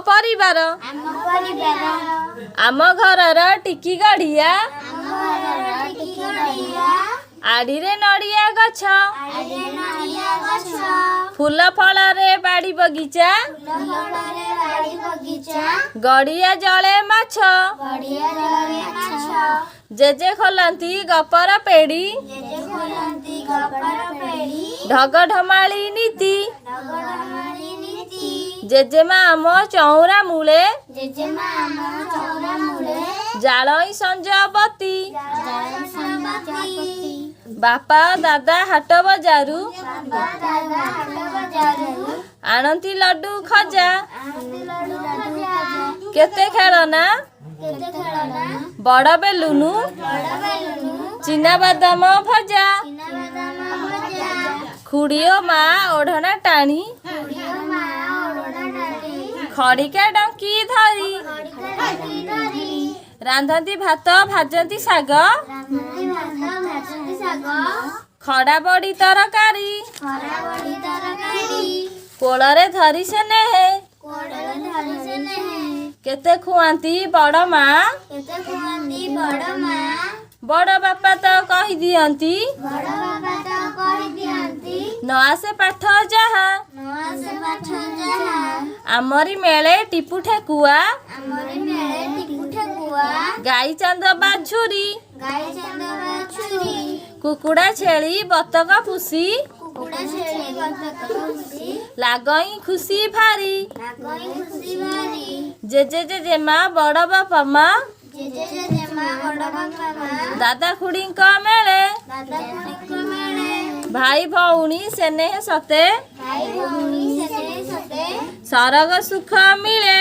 परिवार आम घरर टिकी गढ़िया आड़ीरे नड़िया गछ फूल फल रे बाड़ी बगीचा गड़िया जले माछ जेजे खोलती गपर पेड़ी ढग ढमाली नीति जेजेमा आम चौरा मूले जालई संजबती बापा दादा हाट बजारू आणती लड्डू खजा केते खेलना बड़ बेलुनु चिना बादाम भजा खुड़ियो माँ ओढ़ना टाणी खड़िका डंकी धरी रांधती भात भाजती साग खड़ा बड़ी तरकारी कोलरे धरी से नेहे केते खुआती बड़ माँ बड़ बापा तो कही दियंती न आसे पाठ जहा आमरी मेले टिपू ठेकुआ गाई चांद बाछुरी कुकुड़ा छेली बतक पुसी लागई खुशी भारी जेजे जेजेमा बड़ बापा माँ दादा खुड़ी मेले भाई भौणी सेने सते सरग सुख मिले।